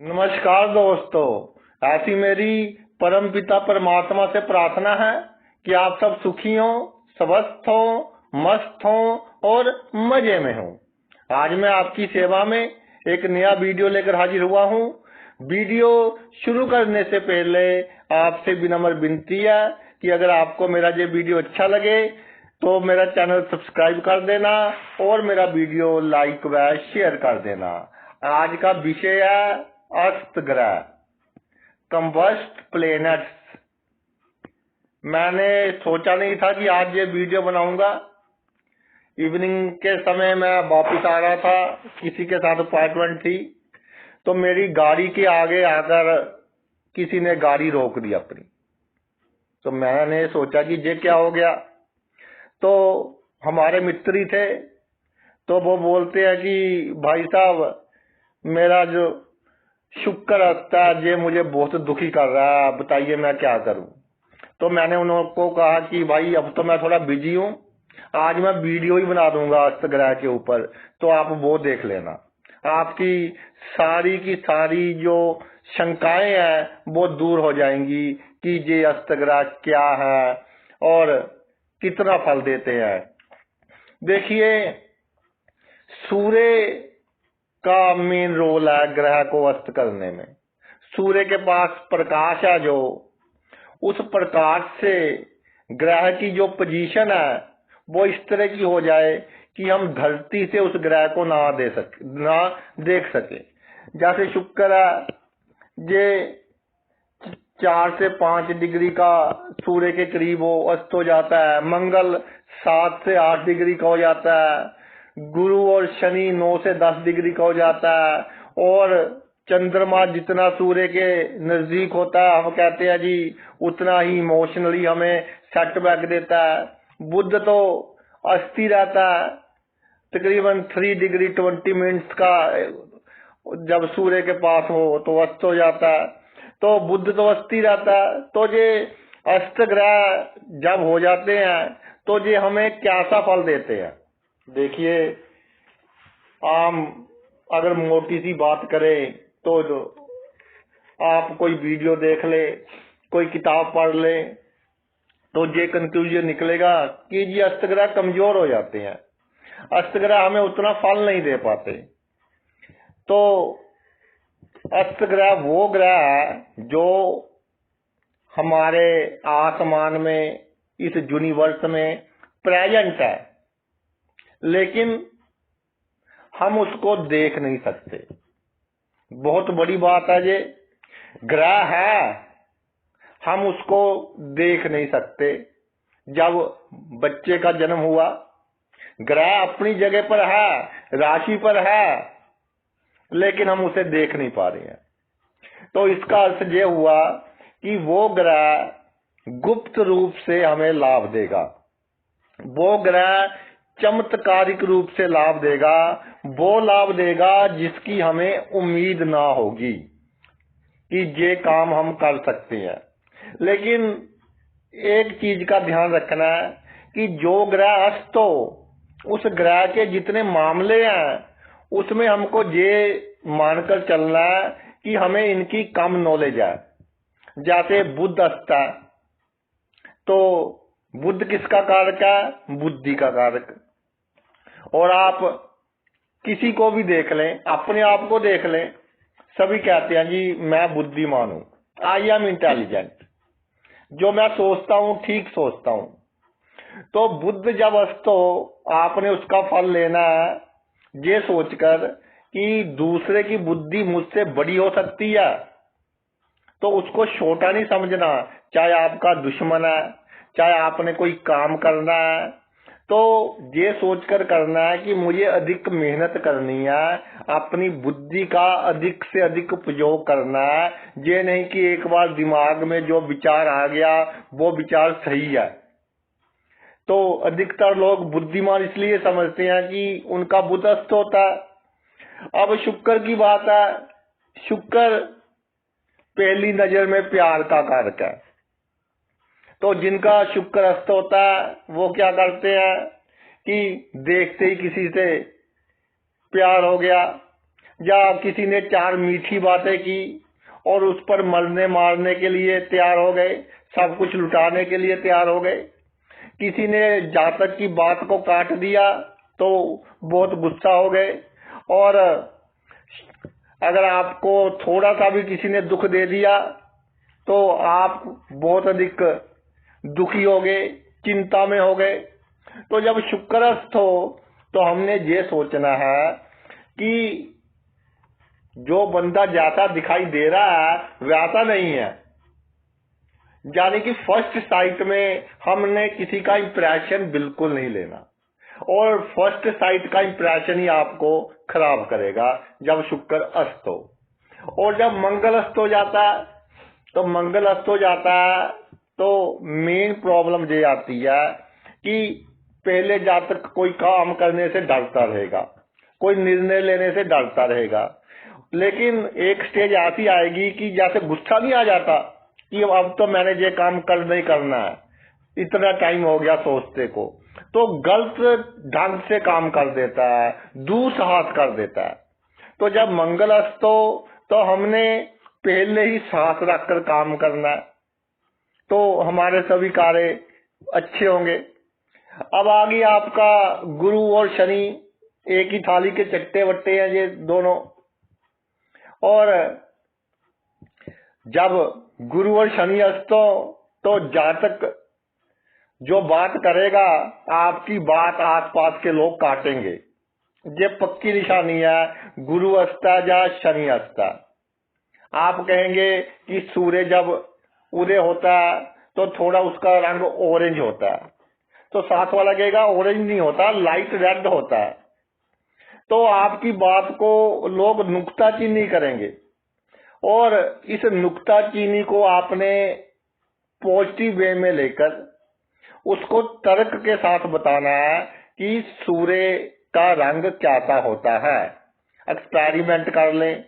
नमस्कार दोस्तों। ऐसी मेरी परम पिता परमात्मा से प्रार्थना है कि आप सब सुखी हो, स्वस्थ हो, मस्त हो और मजे में हो। आज मैं आपकी सेवा में एक नया वीडियो लेकर हाजिर हुआ हूँ। वीडियो शुरू करने से पहले आपसे विनम्र विनती है कि अगर आपको मेरा ये वीडियो अच्छा लगे तो मेरा चैनल सब्सक्राइब कर देना और मेरा वीडियो लाइक व शेयर कर देना। आज का विषय है अस्त ग्रह, कंबस्ट प्लेनेट्स। मैंने सोचा नहीं था कि आज ये वीडियो बनाऊंगा। इवनिंग के समय मैं वापस आ रहा था, किसी के साथ अपॉइंटमेंट थी, तो मेरी गाड़ी के आगे आकर किसी ने गाड़ी रोक दी अपनी। तो मैंने सोचा कि ये क्या हो गया। तो हमारे मित्र ही थे, तो वो बोलते हैं कि भाई साहब, मेरा जो शुक्र हफ्ता ये मुझे बहुत दुखी कर रहा है, बताइए मैं क्या करूं। तो मैंने उनको कहा कि भाई अब तो मैं थोड़ा बिजी हूं, आज मैं वीडियो ही बना दूंगा अस्त ग्रह के ऊपर, तो आप वो देख लेना। आपकी सारी की सारी जो शंकाएं हैं वो दूर हो जाएंगी कि ये अस्त ग्रह क्या है और कितना फल देते हैं। देखिए, सूर्य का मेन रोल है ग्रह को अस्त करने में। सूर्य के पास प्रकाश है, जो उस प्रकाश से ग्रह की जो पोजीशन है वो इस तरह की हो जाए कि हम धरती से उस ग्रह को ना देख सके। जैसे शुक्र है, ये 4 से 5 डिग्री का सूर्य के करीब हो अस्त हो जाता है। मंगल 7 से 8 डिग्री का हो जाता है। गुरु और शनि 9 से 10 डिग्री का हो जाता है। और चंद्रमा जितना सूर्य के नजदीक होता है, हम कहते हैं जी, उतना ही इमोशनली हमें सेटबैक देता है। बुध तो अस्त ही रहता है, तकरीबन 3 डिग्री 20 मिनट्स का जब सूर्य के पास हो तो अस्त हो जाता है। तो बुध तो अस्त ही रहता है। तो ये अस्त ग्रह जब हो जाते हैं तो ये हमें क्या सा फल देते हैं। देखिए, आम अगर मोटी सी बात करें तो आप कोई वीडियो देख ले, कोई किताब पढ़ ले, तो ये कंक्लूजन निकलेगा कि ये अस्त ग्रह कमजोर हो जाते हैं, अस्त ग्रह हमें उतना फल नहीं दे पाते। तो अस्त ग्रह वो ग्रह है जो हमारे आसमान में, इस यूनिवर्स में प्रेजेंट है, लेकिन हम उसको देख नहीं सकते। बहुत बड़ी बात है, ये ग्रह है, हम उसको देख नहीं सकते। जब बच्चे का जन्म हुआ, ग्रह अपनी जगह पर है, राशि पर है, लेकिन हम उसे देख नहीं पा रहे हैं। तो इसका अर्थ ये हुआ कि वो ग्रह गुप्त रूप से हमें लाभ देगा, वो ग्रह चमत्कारिक रूप से लाभ देगा, वो लाभ देगा जिसकी हमें उम्मीद ना होगी कि ये काम हम कर सकते हैं। लेकिन एक चीज का ध्यान रखना है कि जो ग्रह अस्त हो, उस ग्रह के जितने मामले हैं उसमें हमको ये मानकर चलना है कि हमें इनकी कम नॉलेज है। जैसे बुध अस्त है, तो बुध किसका कारक है? बुद्धि का कारक। और आप किसी को भी देख लें, अपने आप को देख लें, सभी कहते हैं जी मैं बुद्धिमान हूं, आई एम इंटेलिजेंट, जो मैं सोचता हूं ठीक सोचता हूं। तो बुध जब अस्त हो, आपने उसका फल लेना है ये सोचकर कि दूसरे की बुद्धि मुझसे बड़ी हो सकती है, तो उसको छोटा नहीं समझना। चाहे आपका दुश्मन है, चाहे आपने कोई काम करना है, तो ये सोचकर करना है कि मुझे अधिक मेहनत करनी है, अपनी बुद्धि का अधिक से अधिक उपयोग करना है। ये नहीं कि एक बार दिमाग में जो विचार आ गया वो विचार सही है। तो अधिकतर लोग बुद्धिमान इसलिए समझते हैं कि उनका बुध अस्त होता है। अब शुक्र की बात है। शुक्र पहली नजर में प्यार का कारक है। तो जिनका शुक्र अस्त होता है वो क्या करते हैं कि देखते ही किसी से प्यार हो गया, या किसी ने 4 मीठी बातें की और उस पर मरने मारने के लिए तैयार हो गए, सब कुछ लुटाने के लिए तैयार हो गए। किसी ने जातक की बात को काट दिया तो बहुत गुस्सा हो गए, और अगर आपको थोड़ा सा भी किसी ने दुख दे दिया तो आप बहुत अधिक दुखी हो गए, चिंता में हो गए। तो जब शुक्रस्थ हो तो हमने ये सोचना है कि जो बंदा जैसा दिखाई दे रहा है वैसा नहीं है, यानी कि फर्स्ट साइट में हमने किसी का इंप्रेशन बिल्कुल नहीं लेना, और फर्स्ट साइट का इंप्रेशन ही आपको खराब करेगा जब शुक्र अस्त हो। और जब मंगल अस्त हो जाता है तो मेन प्रॉब्लम ये आती है कि पहले जातक कोई काम करने से डरता रहेगा, कोई निर्णय लेने से डरता रहेगा, लेकिन एक स्टेज ऐसी आएगी कि जैसे गुस्सा नहीं आ जाता कि अब तो मैंने ये काम नहीं करना है, इतना टाइम हो गया सोचते को, तो गलत ढंग से काम कर देता है, दुस्साहस कर देता है। तो जब मंगल अस्त हो तो हमने पहले ही साथ रखकर काम करना है, तो हमारे सभी कार्य अच्छे होंगे। अब आ गया आपका गुरु और शनि, एक ही थाली के चट्टे वट्टे हैं ये दोनों। और जब गुरु और शनि अस्त हो तो जातक जो बात करेगा आपकी बात आसपास के लोग काटेंगे, ये पक्की निशानी है। गुरु अस्त या शनि अस्त, आप कहेंगे कि सूर्य जब उदय होता है तो थोड़ा उसका रंग ऑरेंज होता है, तो साथ वाला कहेगा ऑरेंज नहीं होता, लाइट रेड होता है। तो आपकी बात को लोग नुक्ताचीनी करेंगे, और इस नुक्ताचीनी को आपने पॉजिटिव वे में लेकर उसको तर्क के साथ बताना है कि सूर्य का रंग कैसा होता है। एक्सपेरिमेंट कर लें।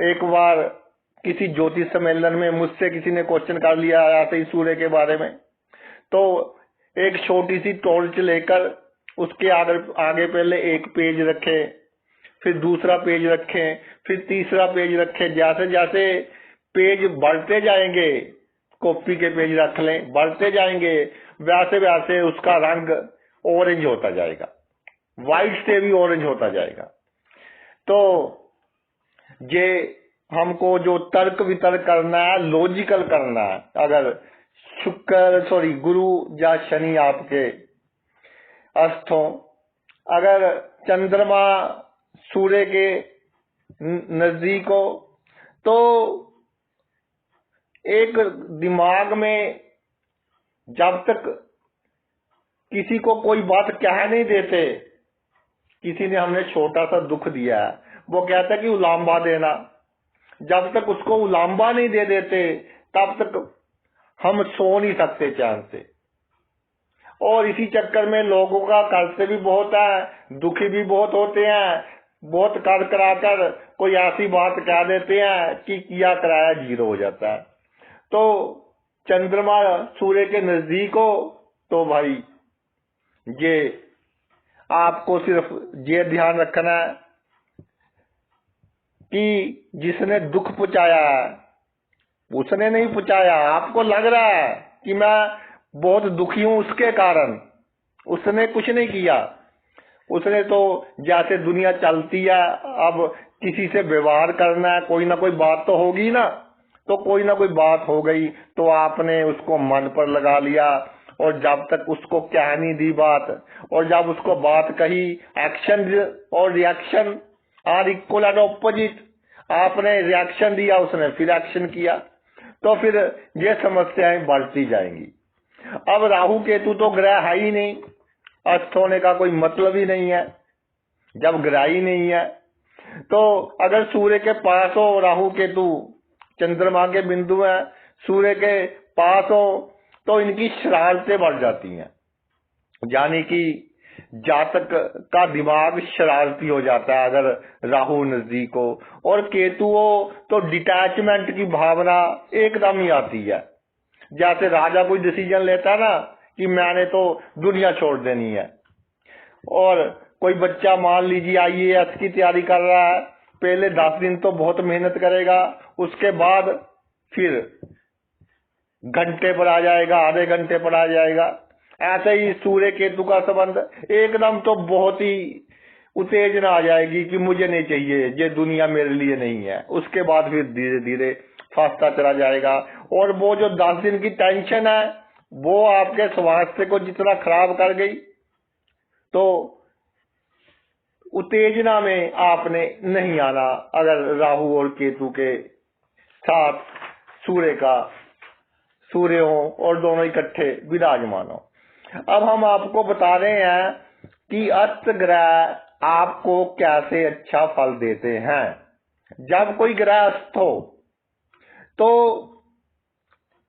एक बार किसी ज्योतिष सम्मेलन में मुझसे किसी ने क्वेश्चन कर लिया ऐसे ही सूर्य के बारे में, तो एक छोटी सी टॉर्च लेकर उसके आगे पहले एक पेज रखे, फिर दूसरा पेज रखे, फिर तीसरा पेज रखे। जैसे जैसे पेज बढ़ते जाएंगे, कॉपी के पेज रख लें, बढ़ते जाएंगे, वैसे वैसे उसका रंग ऑरेंज होता जाएगा, व्हाइट से भी ऑरेंज होता जाएगा। तो ये हमको जो तर्क वितर्क करना है, लॉजिकल करना है। अगर गुरु या शनि आपके अस्त हो, अगर चंद्रमा सूर्य के नजदीक हो, तो एक दिमाग में जब तक किसी को कोई बात कह नहीं देते, किसी ने हमने छोटा सा दुख दिया है, वो कहता है कि उलाम्बा देना, जब तक उसको उलाम्बा नहीं दे देते तब तक हम सो नहीं सकते चैन से। और इसी चक्कर में लोगों का कर्ज भी बहुत है, दुखी भी बहुत होते हैं, बहुत कर कराकर कोई ऐसी बात कह देते हैं कि किया कराया जीरो हो जाता है। तो चंद्रमा सूर्य के नजदीक हो तो भाई ये आपको सिर्फ ये ध्यान रखना है कि जिसने दुख पहुंचाया है उसने नहीं पहुंचाया, आपको लग रहा है कि मैं बहुत दुखी हूं उसके कारण, उसने कुछ नहीं किया। उसने तो जैसे दुनिया चलती है, अब किसी से व्यवहार करना है, कोई ना कोई बात तो होगी ना, तो कोई ना कोई बात हो गई तो आपने उसको मन पर लगा लिया, और जब तक उसको कह नहीं दी बात, और जब उसको बात कही, एक्शन और reaction are equal and opposite, आपने रिएक्शन दिया, उसने फिर एक्शन किया, तो फिर ये समस्याएं बढ़ती जाएंगी। अब राहु केतु तो ग्रह है ही नहीं, अस्त होने का कोई मतलब ही नहीं है। जब ग्रह ही नहीं है तो अगर सूर्य के पास हो राहु केतु, चंद्रमा के बिंदु है, सूर्य के पास हो, तो इनकी शरारतें बढ़ जाती हैं, यानी कि जातक का दिमाग शरारती हो जाता है अगर राहु नजदीक हो। और केतु हो तो डिटैचमेंट की भावना एकदम ही आती है, जैसे राजा कोई डिसीजन लेता है ना कि मैंने तो दुनिया छोड़ देनी है, और कोई बच्चा मान लीजिए IAS की तैयारी कर रहा है, पहले 10 दिन तो बहुत मेहनत करेगा, उसके बाद फिर घंटे पर आ जाएगा, आधे घंटे पर आ जाएगा। ऐसे ही सूर्य केतु का संबंध, एकदम तो बहुत ही उत्तेजना आ जाएगी कि मुझे नहीं चाहिए, ये दुनिया मेरे लिए नहीं है। उसके बाद फिर धीरे धीरे फास्ता चला जाएगा। और वो जो 10 दिन की टेंशन है वो आपके स्वास्थ्य को जितना खराब कर गई, तो उत्तेजना में आपने नहीं आना अगर राहु और केतु के साथ सूर्य हो और दोनों इकट्ठे विराजमान हो। अब हम आपको बता रहे हैं कि अस्त ग्रह आपको कैसे अच्छा फल देते हैं। जब कोई ग्रह अस्त हो तो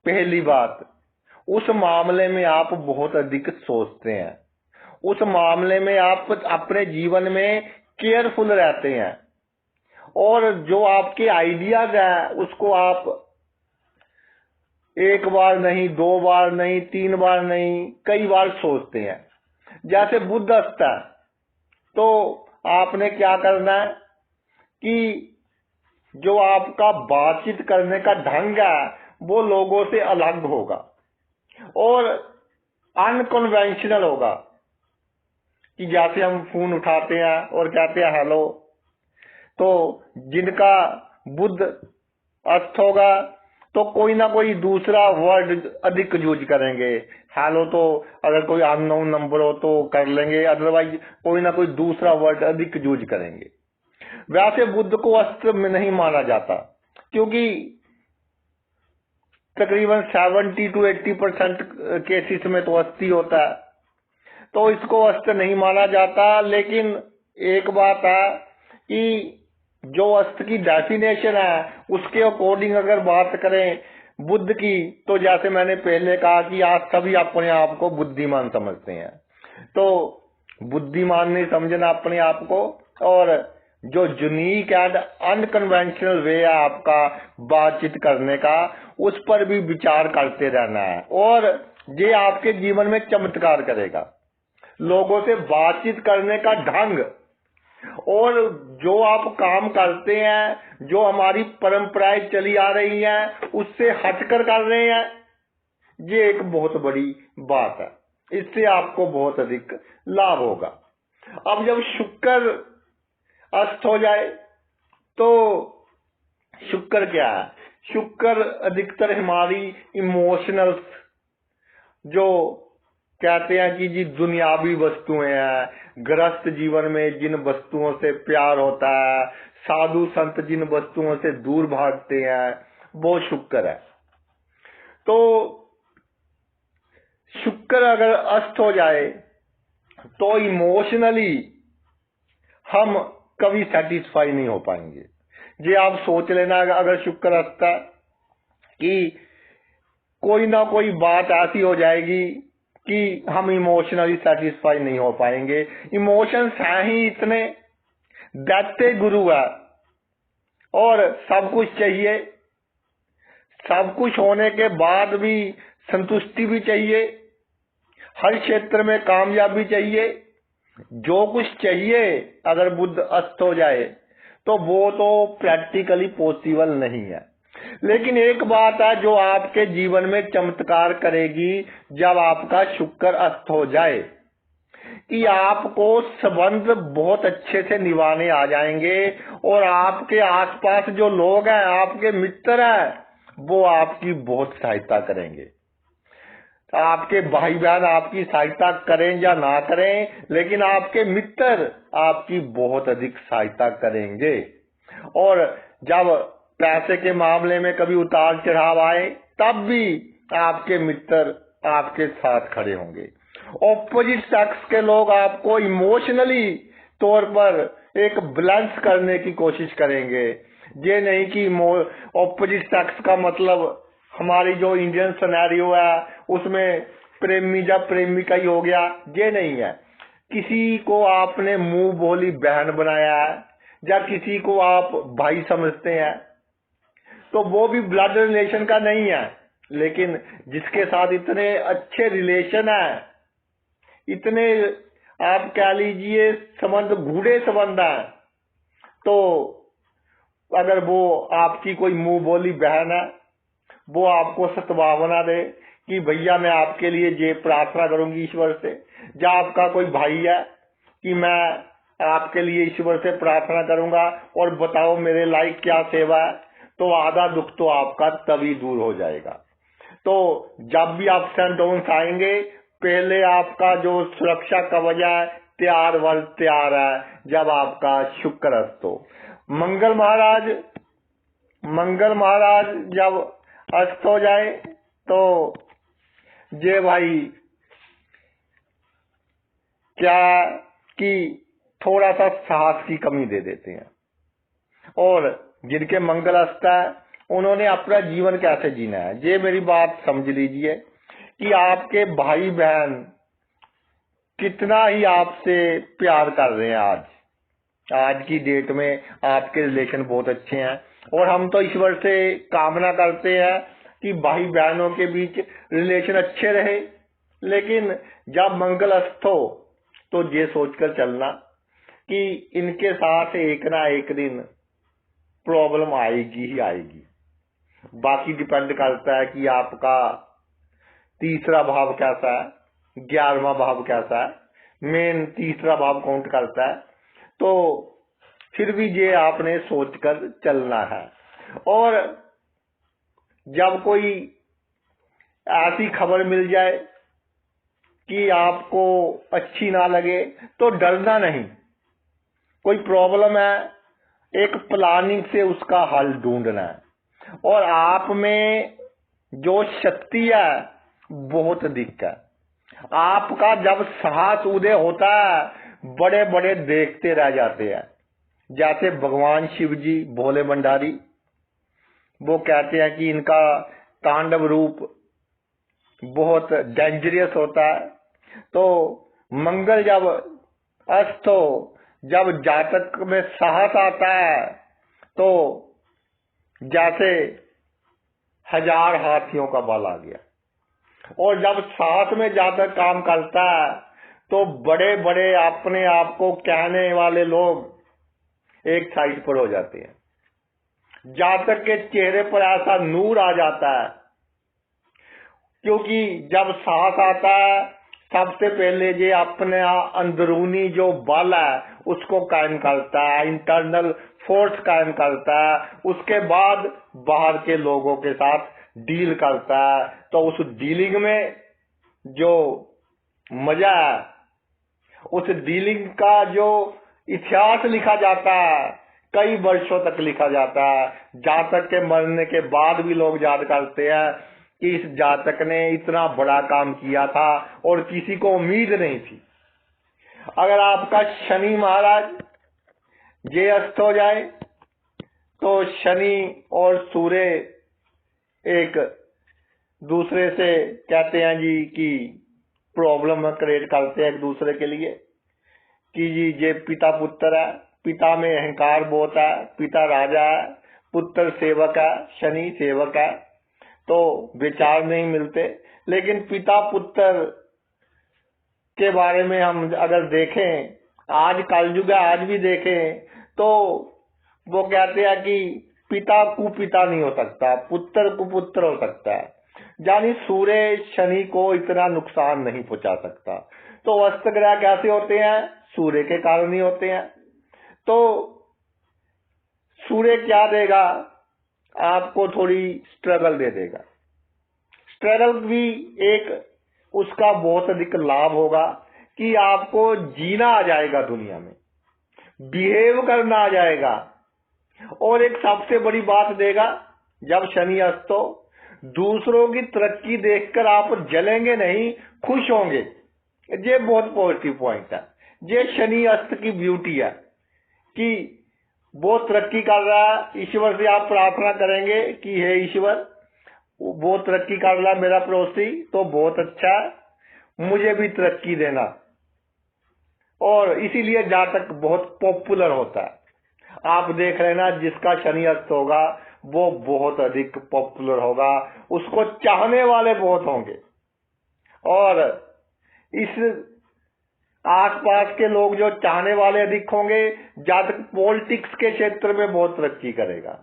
पहली बात, उस मामले में आप बहुत अधिक सोचते हैं, उस मामले में आप अपने जीवन में केयरफुल रहते हैं, और जो आपके आइडियाज हैं उसको आप एक बार नहीं, 2 बार नहीं, 3 बार नहीं, कई बार सोचते हैं। जैसे बुध अस्त है तो आपने क्या करना है कि जो आपका बातचीत करने का ढंग है वो लोगों से अलग होगा और अनकन्वेंशनल होगा। कि जैसे हम फोन उठाते हैं और कहते हैं हेलो, तो जिनका बुध अस्त होगा तो कोई ना कोई दूसरा वर्ड अधिक यूज करेंगे। हेलो तो अगर कोई अननोन नंबर हो तो कर लेंगे, अदरवाइज कोई ना कोई दूसरा वर्ड अधिक यूज करेंगे। वैसे बुध को अस्त में नहीं माना जाता, क्योंकि तकरीबन 70 to 80% केसेस में तो अस्त ही होता है, तो इसको अस्त नहीं माना जाता। लेकिन एक बात है कि जो अस्त की डेफिनेशन है उसके अकॉर्डिंग अगर बात करें बुद्ध की, तो जैसे मैंने पहले कहा कि आज सभी अपने आप को बुद्धिमान समझते हैं, तो बुद्धिमान नहीं समझना अपने आप को, और जो यूनिक एंड अनकन्वेंशनल वे है आपका बातचीत करने का, उस पर भी विचार करते रहना है, और ये आपके जीवन में चमत्कार करेगा। लोगों से बातचीत करने का ढंग और जो आप काम करते हैं, जो हमारी परंपराएं चली आ रही हैं उससे हटकर कर रहे हैं, ये एक बहुत बड़ी बात है। इससे आपको बहुत अधिक लाभ होगा। अब जब शुक्र अस्त हो जाए तो शुक्र क्या है? शुक्र अधिकतर हमारी इमोशनल, जो कहते हैं कि जी दुनियावी वस्तुएं हैं, गृहस्थ जीवन में जिन वस्तुओं से प्यार होता है, साधु संत जिन वस्तुओं से दूर भागते हैं, वो शुक्र है। तो शुक्र अगर अस्त हो जाए तो इमोशनली हम कभी सेटिस्फाई नहीं हो पाएंगे। ये आप सोच लेना, अगर शुक्र अस्त है कि कोई ना कोई बात ऐसी हो जाएगी कि हम इमोशनली सेटिस्फाई नहीं हो पाएंगे। इमोशंस हैं ही इतने, दैत्य गुरु है, और सब कुछ चाहिए, सब कुछ होने के बाद भी संतुष्टि भी चाहिए, हर क्षेत्र में कामयाबी चाहिए, जो कुछ चाहिए। अगर बुध अस्त हो जाए तो वो तो प्रैक्टिकली पॉसिबल नहीं है। लेकिन एक बात है जो आपके जीवन में चमत्कार करेगी जब आपका शुक्र अस्त हो जाए, कि आपको संबंध बहुत अच्छे से निभाने आ जाएंगे, और आपके आसपास जो लोग हैं, आपके मित्र हैं, वो आपकी बहुत सहायता करेंगे। आपके भाई बहन आपकी सहायता करें या ना करें, लेकिन आपके मित्र आपकी बहुत अधिक सहायता करेंगे। और जब पैसे के मामले में कभी उतार चढ़ाव आए, तब भी आपके मित्र आपके साथ खड़े होंगे। ऑपोजिट सेक्स के लोग आपको इमोशनली तौर पर एक बैलेंस करने की कोशिश करेंगे। ये नहीं कि ऑपोजिट सेक्स का मतलब हमारी जो इंडियन सिनेरियो है उसमें प्रेमी या प्रेमिका ही हो गया, ये नहीं है। किसी को आपने मुंह बोली बहन बनाया है या किसी को आप भाई समझते हैं, तो वो भी ब्लड रिलेशन का नहीं है, लेकिन जिसके साथ इतने अच्छे रिलेशन है, इतने आप कह लीजिए संबंध गूढ़े संबंध है, तो अगर वो आपकी कोई मुंह बोली बहन है, वो आपको सद्भावना दे कि भैया मैं आपके लिए ये प्रार्थना करूंगी ईश्वर से, या आपका कोई भाई है कि मैं आपके लिए ईश्वर से प्रार्थना करूंगा और बताओ मेरे लायक क्या सेवा है, तो आधा दुख तो आपका तभी दूर हो जाएगा। तो जब भी अप्स एंड डाउन्स आएंगे, पहले आपका जो सुरक्षा कवच है तैयार है, जब आपका शुक्र अस्त हो। मंगल महाराज जब अस्त हो जाए तो जे भाई क्या कि थोड़ा सा साहस की कमी दे देते हैं, और जिनके मंगल अस्त है उन्होंने अपना जीवन कैसे जीना है, ये मेरी बात समझ लीजिए कि आपके भाई बहन कितना ही आपसे प्यार कर रहे हैं। आज की डेट में आपके रिलेशन बहुत अच्छे हैं, और हम तो ईश्वर से कामना करते हैं कि भाई बहनों के बीच रिलेशन अच्छे रहे। लेकिन जब मंगल अस्त हो तो ये सोचकर चलना कि इनके साथ एक ना एक दिन प्रॉब्लम आएगी ही आएगी। बाकी डिपेंड करता है कि आपका तीसरा भाव कैसा है, 11वां भाव कैसा है, मेन तीसरा भाव काउंट करता है। तो फिर भी ये आपने सोचकर चलना है। और जब कोई ऐसी खबर मिल जाए कि आपको अच्छी ना लगे तो डरना नहीं। कोई प्रॉब्लम है, एक प्लानिंग से उसका हल ढूंढना है, और आप में जो शक्ति है बहुत अधिक है। आपका जब साहस उदय होता है, बड़े बड़े देखते रह जाते हैं। जैसे भगवान शिव जी भोले भंडारी, वो कहते हैं कि इनका तांडव रूप बहुत डेंजरस होता है। तो मंगल जब अस्त हो, जब जातक में साहस आता है, तो जैसे 1000 हाथियों का बल आ गया। और जब साहस में जातक काम करता है तो बड़े बड़े अपने आप को कहने वाले लोग एक साइड पर हो जाते हैं। जातक के चेहरे पर ऐसा नूर आ जाता है, क्योंकि जब साहस आता है सबसे पहले ये अपने अंदरूनी जो बल है उसको कायम करता है, इंटरनल फोर्स कायम करता है। उसके बाद बाहर के लोगों के साथ डील करता है। तो उस डीलिंग में जो मजा है, उस डीलिंग का जो इतिहास लिखा जाता है, कई वर्षों तक लिखा जाता है। जातक के मरने के बाद भी लोग याद करते हैं कि इस जातक ने इतना बड़ा काम किया था और किसी को उम्मीद नहीं थी। अगर आपका शनि महाराज ये अस्त हो जाए तो शनि और सूर्य एक दूसरे से कहते हैं जी कि प्रॉब्लम क्रिएट करते हैं एक दूसरे के लिए कि जी ये पिता पुत्र है, पिता में अहंकार बहुत है, पिता राजा है, पुत्र सेवक है, शनि सेवक है, तो विचार नहीं मिलते। लेकिन पिता पुत्र के बारे में हम अगर देखें, आज कलयुग है, आज भी देखें तो वो कहते हैं कि पिता कुपिता नहीं हो सकता, पुत्र कुपुत्र हो सकता है। यानी सूर्य शनि को इतना नुकसान नहीं पहुंचा सकता। तो अस्त ग्रह कैसे होते हैं? सूर्य के कारण ही होते हैं। तो सूर्य क्या देगा? आपको थोड़ी स्ट्रगल दे देगा। स्ट्रगल भी एक उसका बहुत अधिक लाभ होगा कि आपको जीना आ जाएगा, दुनिया में बिहेव करना आ जाएगा। और एक सबसे बड़ी बात देगा, जब शनि अस्त हो, दूसरों की तरक्की देखकर आप जलेंगे नहीं, खुश होंगे। ये बहुत पॉजिटिव पॉइंट है। ये शनि अस्त की ब्यूटी है कि वो तरक्की कर रहा है, ईश्वर से आप प्रार्थना करेंगे कि हे ईश्वर, वो तरक्की कर रहा है मेरा पड़ोसी, तो बहुत अच्छा है, मुझे भी तरक्की देना। और इसीलिए जातक बहुत पॉपुलर होता है। आप देख रहे ना, जिसका शनि अस्त होगा वो बहुत अधिक पॉपुलर होगा, उसको चाहने वाले बहुत होंगे। और इस आसपास के लोग जो चाहने वाले अधिक होंगे, जातक पॉलिटिक्स के क्षेत्र में बहुत तरक्की करेगा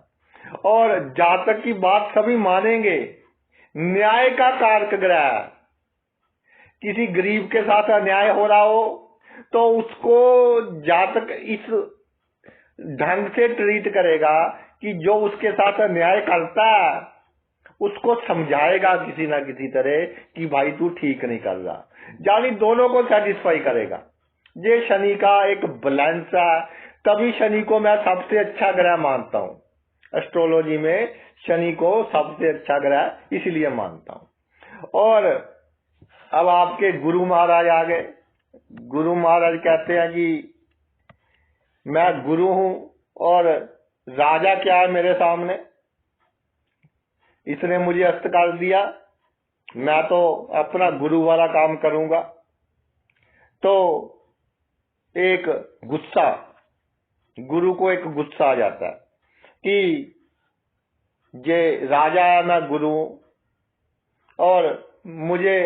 और जातक की बात सभी मानेंगे। न्याय का कारक ग्रह, किसी गरीब के साथ अन्याय हो रहा हो तो उसको जातक इस ढंग से ट्रीट करेगा कि जो उसके साथ अन्याय करता है उसको समझाएगा किसी ना किसी तरह कि भाई तू ठीक नहीं कर रहा, यानी दोनों को सेटिस्फाई करेगा। ये शनि का एक बैलेंस है, तभी शनि को मैं सबसे अच्छा ग्रह मानता हूं। एस्ट्रोलॉजी में शनि को सबसे अच्छा ग्रह इसलिए मानता हूं। और अब आपके गुरु महाराज आ गए। गुरु महाराज कहते हैं कि मैं गुरु हूं और राजा क्या है मेरे सामने, इसने मुझे अस्त कर दिया, मैं तो अपना गुरु वाला काम करूंगा। तो एक गुस्सा, गुरु को एक गुस्सा आ जाता है कि ये राजा है, मैं गुरु हूं और मुझे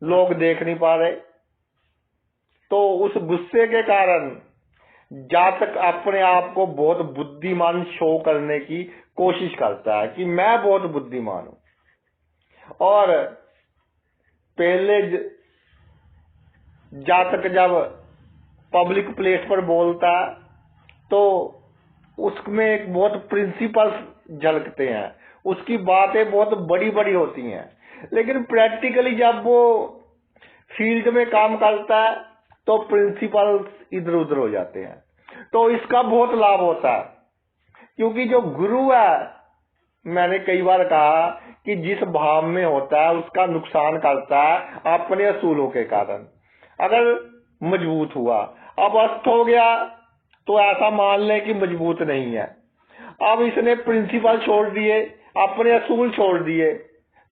लोग देख नहीं पा रहे। तो उस गुस्से के कारण जातक अपने आप को बहुत बुद्धिमान शो करने की कोशिश करता है कि मैं बहुत बुद्धिमान हूं। और पहले जातक जब पब्लिक प्लेस पर बोलता है तो उसमें एक बहुत प्रिंसिपल्स झलकते हैं, उसकी बातें बहुत बड़ी बड़ी होती हैं, लेकिन प्रैक्टिकली जब वो फील्ड में काम करता है तो प्रिंसिपल्स इधर उधर हो जाते हैं। तो इसका बहुत लाभ होता है, क्योंकि जो गुरु है, मैंने कई बार कहा कि जिस भाव में होता है उसका नुकसान करता है अपने असूलों के कारण। अगर मजबूत हुआ, अब अस्त हो गया तो ऐसा मान ले कि मजबूत नहीं है। अब इसने प्रिंसिपल छोड़ दिए, अपने असूल छोड़ दिए,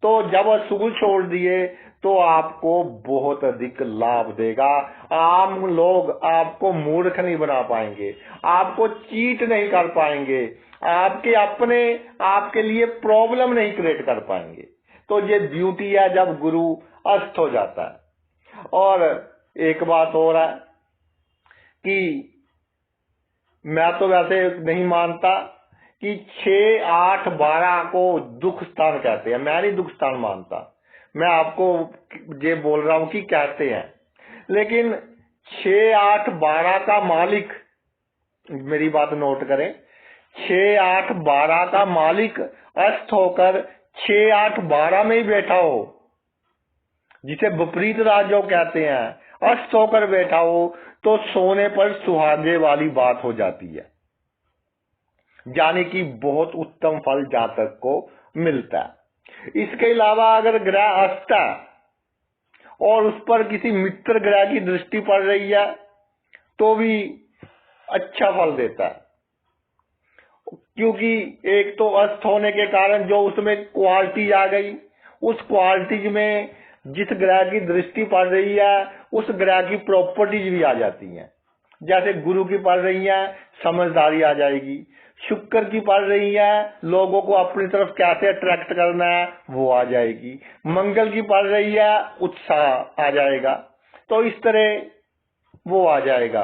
तो जब असूल छोड़ दिए तो आपको बहुत अधिक लाभ देगा। आम लोग आपको मूर्ख नहीं बना पाएंगे, आपको चीट नहीं कर पाएंगे, आपके अपने आपके लिए प्रॉब्लम नहीं क्रिएट कर पाएंगे। तो ये ब्यूटी है जब गुरु अस्त हो जाता है। और एक बात और है कि मैं तो वैसे नहीं मानता कि 6, 8, 12 को दुख स्थान कहते हैं, मैं नहीं दुख स्थान मानता। मैं आपको ये बोल रहा हूं कि कहते हैं, लेकिन 6, 8, 12 का मालिक, मेरी बात नोट करें, 6, 8, 12 का मालिक अस्त होकर 6, 8, 12 में ही बैठा हो, जिसे विपरीत राजयोग कहते हैं, अस्त होकर बैठा हो, तो सोने पर सुहागे वाली बात हो जाती है, यानी कि बहुत उत्तम फल जातक को मिलता है। इसके अलावा अगर ग्रह अस्त है और उस पर किसी मित्र ग्रह की दृष्टि पड़ रही है तो भी अच्छा फल देता है, क्योंकि एक तो अस्त होने के कारण जो उसमें क्वालिटी आ गई, उस क्वालिटीज में जिस ग्रह की दृष्टि पड़ रही है उस ग्रह की प्रॉपर्टीज भी आ जाती हैं। जैसे गुरु की पड़ रही है, समझदारी आ जाएगी। शुक्र की पड़ रही है, लोगों को अपनी तरफ कैसे अट्रैक्ट करना है वो आ जाएगी। मंगल की पड़ रही है, उत्साह आ जाएगा। तो इस तरह वो आ जाएगा।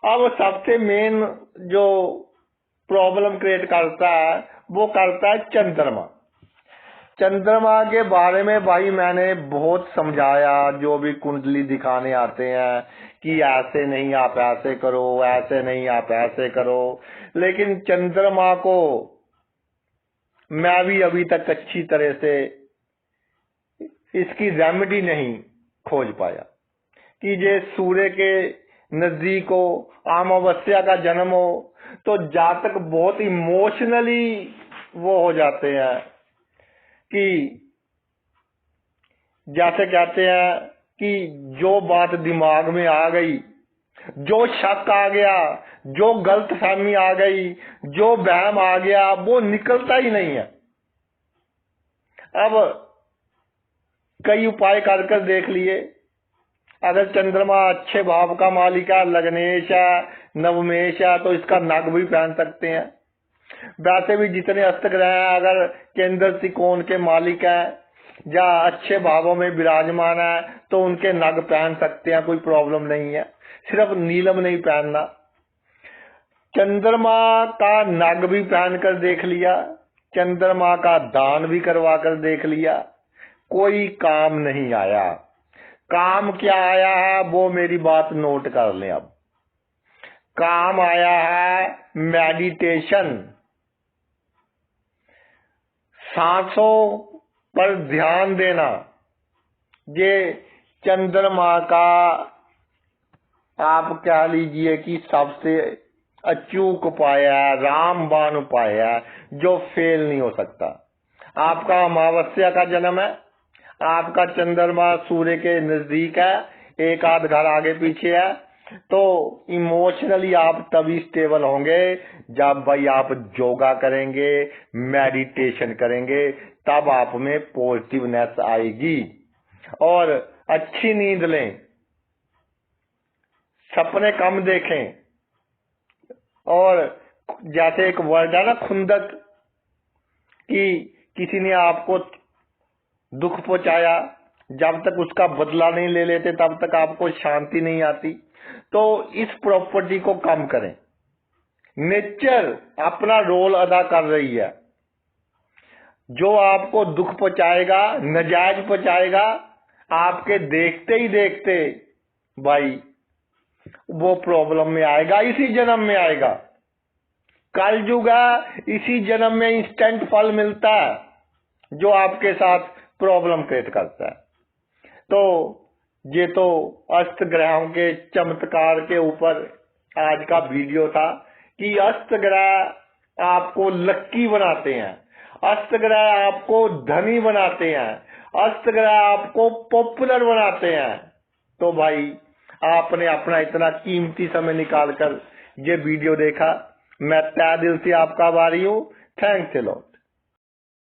अब सबसे मेन जो प्रॉब्लम क्रिएट करता है वो करता है चंद्रमा। चंद्रमा के बारे में भाई मैंने बहुत समझाया, जो भी कुंडली दिखाने आते हैं कि ऐसे नहीं आप ऐसे करो, ऐसे नहीं आप ऐसे करो, लेकिन चंद्रमा को मैं भी अभी तक अच्छी तरह से इसकी रेमेडी नहीं खोज पाया कि ये सूर्य के नजदीक हो, अमावस्या का जन्म हो तो जातक बहुत इमोशनली वो हो जाते हैं कि जैसे कहते हैं कि जो बात दिमाग में आ गई, जो शक आ गया, जो गलतफहमी आ गई, जो वहम आ गया, वो निकलता ही नहीं है। अब कई उपाय कर देख लिए। अगर चंद्रमा अच्छे भाव का मालिक है, लग्नेश है, नवमेश है, तो इसका नग भी पहन सकते हैं। वैसे भी जितने अस्त ग्रह हैं, अगर केंद्र त्रिकोण के मालिक है या अच्छे भावों में विराजमान है तो उनके नग पहन सकते हैं, कोई प्रॉब्लम नहीं है। सिर्फ नीलम नहीं पहनना। चंद्रमा का नग भी पहन कर देख लिया, चंद्रमा का दान भी करवा कर देख लिया, कोई काम नहीं आया। काम क्या आया है वो मेरी बात नोट कर लें। अब काम आया है मेडिटेशन, सांसों पर ध्यान देना। ये चंद्रमा का आप कह लीजिए कि सबसे अचूक उपाय है, रामबाण उपाय है, जो फेल नहीं हो सकता। आपका अमावस्या का जन्म है, आपका चंद्रमा सूर्य के नजदीक है, एक आध घर आगे पीछे है, तो इमोशनली आप तभी स्टेबल होंगे जब भाई आप योगा करेंगे, मेडिटेशन करेंगे, तब आप में पॉजिटिवनेस आएगी। और अच्छी नींद लें, सपने कम देखें। और जैसे एक वर्ड है ना खुंदक, कि किसी ने आपको दुख पहुंचाया, जब तक उसका बदला नहीं ले लेते तब तक आपको शांति नहीं आती। तो इस प्रॉपर्टी को कम करें। नेचर अपना रोल अदा कर रही है। जो आपको दुख पहुंचाएगा, नाजायज पहुंचाएगा, आपके देखते ही देखते भाई वो प्रॉब्लम में आएगा, इसी जन्म में आएगा। कलयुग है, इसी जन्म में इंस्टेंट फल मिलता है जो आपके साथ प्रॉब्लम क्रिएट करता है। तो ये तो अष्ट ग्रहों के चमत्कार के ऊपर आज का वीडियो था कि अष्ट ग्रह आपको लक्की बनाते हैं, अष्ट ग्रह आपको धनी बनाते हैं, अष्ट ग्रह आपको पॉपुलर बनाते हैं। तो भाई आपने अपना इतना कीमती समय निकालकर ये वीडियो देखा, मैं तहे दिल से आपका आभारी हूँ। Thanks a lot.